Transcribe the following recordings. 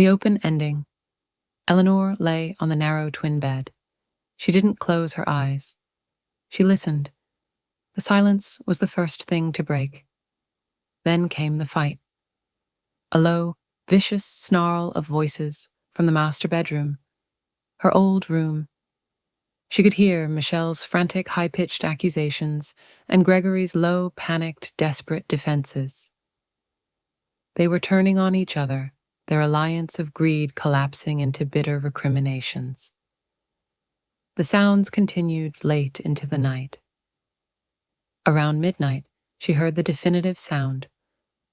The open ending. Eleanor lay on the narrow twin bed. She didn't close her eyes. She listened. The silence was the first thing to break. Then came the fight. A low, vicious snarl of voices from the master bedroom, her old room. She could hear Michelle's frantic, high-pitched accusations and Gregory's low, panicked, desperate defenses. They were turning on each other, their alliance of greed collapsing into bitter recriminations. The sounds continued late into the night. Around midnight, she heard the definitive sound,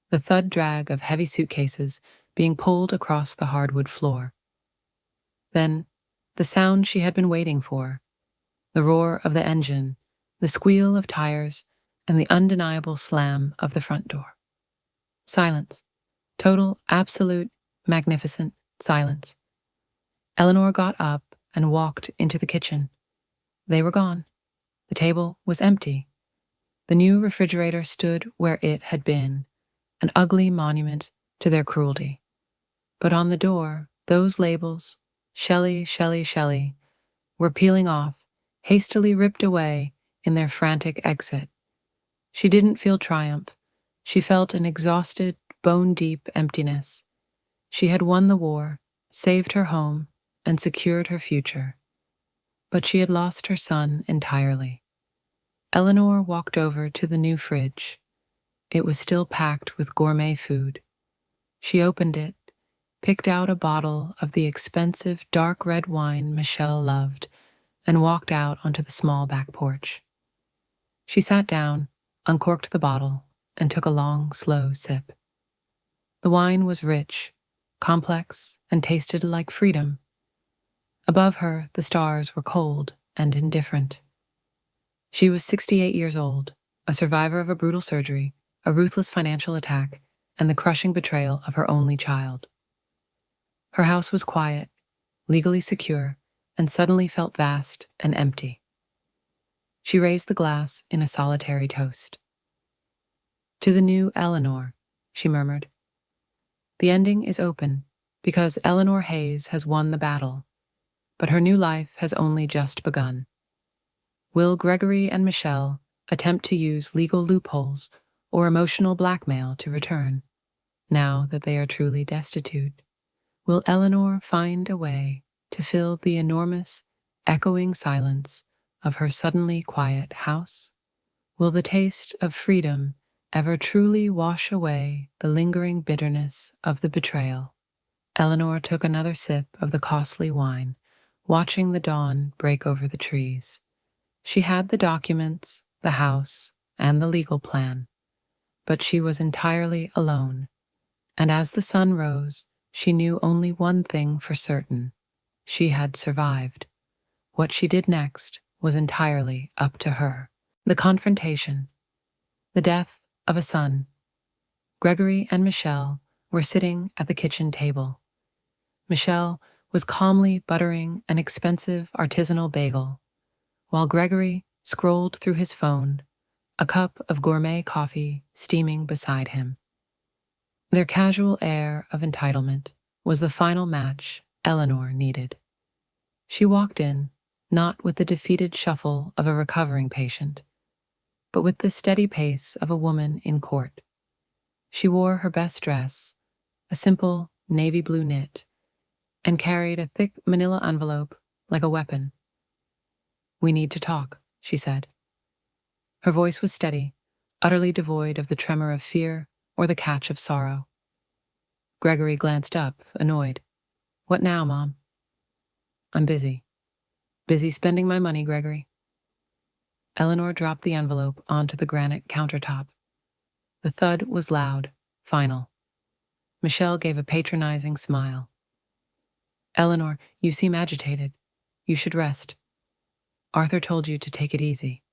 the thud drag of heavy suitcases being pulled across the hardwood floor. Then, the sound she had been waiting for, the roar of the engine, the squeal of tires, and the undeniable slam of the front door. Silence. Total, absolute, magnificent silence. Eleanor got up and walked into the kitchen. They were gone. The table was empty. The new refrigerator stood where it had been, an ugly monument to their cruelty. But on the door, those labels, Shelley, Shelley, Shelley, were peeling off, hastily ripped away in their frantic exit. She didn't feel triumph. She felt an exhausted, bone-deep emptiness. She had won the war, saved her home, and secured her future. But she had lost her son entirely. Eleanor walked over to the new fridge. It was still packed with gourmet food. She opened it, picked out a bottle of the expensive dark red wine Michelle loved, and walked out onto the small back porch. She sat down, uncorked the bottle, and took a long, slow sip. The wine was rich, complex, and tasted like freedom. Above her, the stars were cold and indifferent. She was 68 years old, a survivor of a brutal surgery, a ruthless financial attack, and the crushing betrayal of her only child. Her house was quiet, legally secure, and suddenly felt vast and empty. She raised the glass in a solitary toast. "To the new Eleanor," she murmured. "The ending is open, because Eleanor Hayes has won the battle, but her new life has only just begun. Will Gregory and Michelle attempt to use legal loopholes or emotional blackmail to return, now that they are truly destitute? Will Eleanor find a way to fill the enormous, echoing silence of her suddenly quiet house? Will the taste of freedom ever truly wash away the lingering bitterness of the betrayal?" Eleanor took another sip of the costly wine, watching the dawn break over the trees. She had the documents, the house, and the legal plan, but she was entirely alone, and as the sun rose, she knew only one thing for certain. She had survived. What she did next was entirely up to her. The confrontation. The death of a son. Gregory and Michelle were sitting at the kitchen table. Michelle was calmly buttering an expensive artisanal bagel, while Gregory scrolled through his phone, a cup of gourmet coffee steaming beside him. Their casual air of entitlement was the final match Eleanor needed. She walked in, not with the defeated shuffle of a recovering patient, but with the steady pace of a woman in court. She wore her best dress, a simple navy blue knit, and carried a thick manila envelope like a weapon. "We need to talk," she said. Her voice was steady, utterly devoid of the tremor of fear or the catch of sorrow. Gregory glanced up, annoyed. "What now, Mom?" "I'm busy. Busy spending my money, Gregory." Eleanor dropped the envelope onto the granite countertop. The thud was loud, final. Michelle gave a patronizing smile. "Eleanor, you seem agitated. You should rest. Arthur told you to take it easy."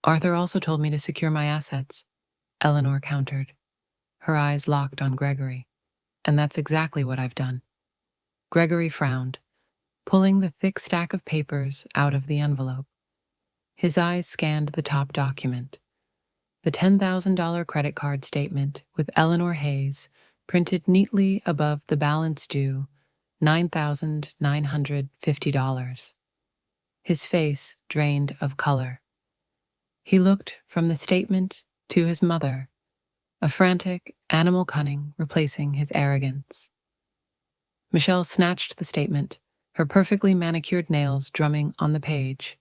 "Arthur also told me to secure my assets," Eleanor countered. Her eyes locked on Gregory. "And that's exactly what I've done." Gregory frowned, pulling the thick stack of papers out of the envelope. His eyes scanned the top document, the $10,000 credit card statement with Eleanor Hayes printed neatly above the balance due, $9,950. His face drained of color. He looked from the statement to his mother, a frantic animal cunning replacing his arrogance. Michelle snatched the statement, her perfectly manicured nails drumming on the page.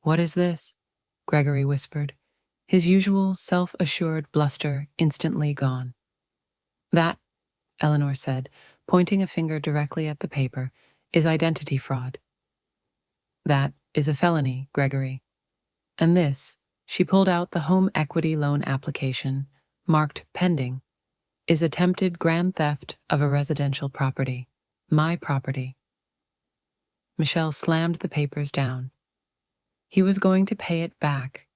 "What is this?" Gregory whispered, his usual self-assured bluster instantly gone. "That," Eleanor said, pointing a finger directly at the paper, "is identity fraud." "That is a felony, Gregory. And this," she pulled out the home equity loan application, marked pending, "is attempted grand theft of a residential property. My property." Michelle slammed the papers down. He was going to pay it back.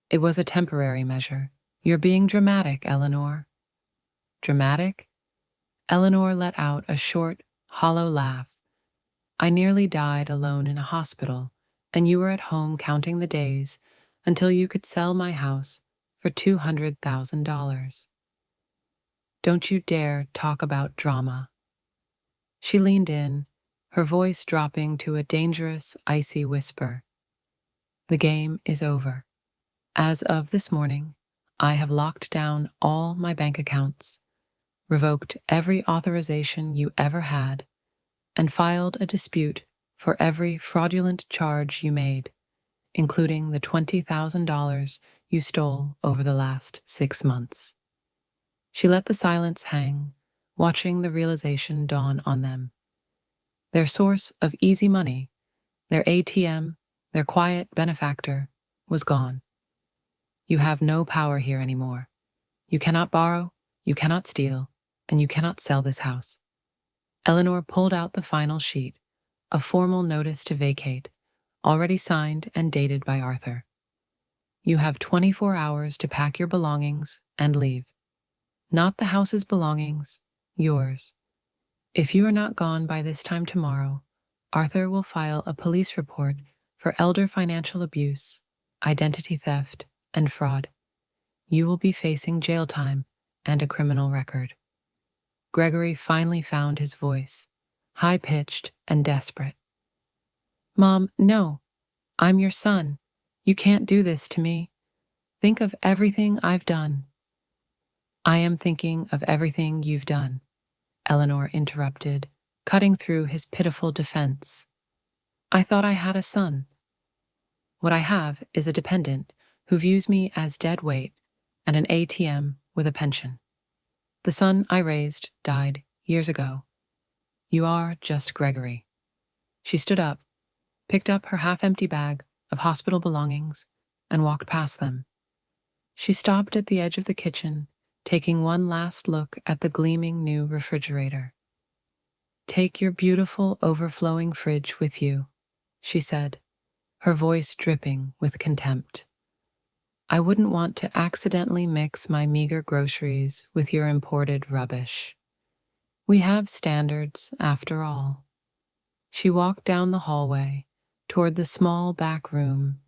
It was a temporary measure. "You're being dramatic, Eleanor." "Dramatic?" Eleanor let out a short, hollow laugh. "I nearly died alone in a hospital, and you were at home counting the days until you could sell my house for $200,000. Don't you dare talk about drama." She leaned in, her voice dropping to a dangerous, icy whisper. "The game is over. As of this morning, I have locked down all my bank accounts, revoked every authorization you ever had, and filed a dispute for every fraudulent charge you made, including the $20,000 you stole over the last 6 months." She let the silence hang, watching the realization dawn on them. Their source of easy money, their ATM, their quiet benefactor, was gone. "You have no power here anymore. You cannot borrow, you cannot steal, and you cannot sell this house." Eleanor pulled out the final sheet, a formal notice to vacate, already signed and dated by Arthur. "You have 24 hours to pack your belongings and leave. Not the house's belongings, yours. If you are not gone by this time tomorrow, Arthur will file a police report for elder financial abuse, identity theft, and fraud. You will be facing jail time and a criminal record." Gregory finally found his voice, high-pitched and desperate. "Mom, no. I'm your son. You can't do this to me. Think of everything I've done." "I am thinking of everything you've done," Eleanor interrupted, cutting through his pitiful defense. "I thought I had a son. What I have is a dependent who views me as dead weight and an ATM with a pension. The son I raised died years ago. You are just Gregory." She stood up, picked up her half-empty bag of hospital belongings, and walked past them. She stopped at the edge of the kitchen, taking one last look at the gleaming new refrigerator. "Take your beautiful, overflowing fridge with you," she said, her voice dripping with contempt. "I wouldn't want to accidentally mix my meager groceries with your imported rubbish. We have standards, after all." She walked down the hallway, toward the small back room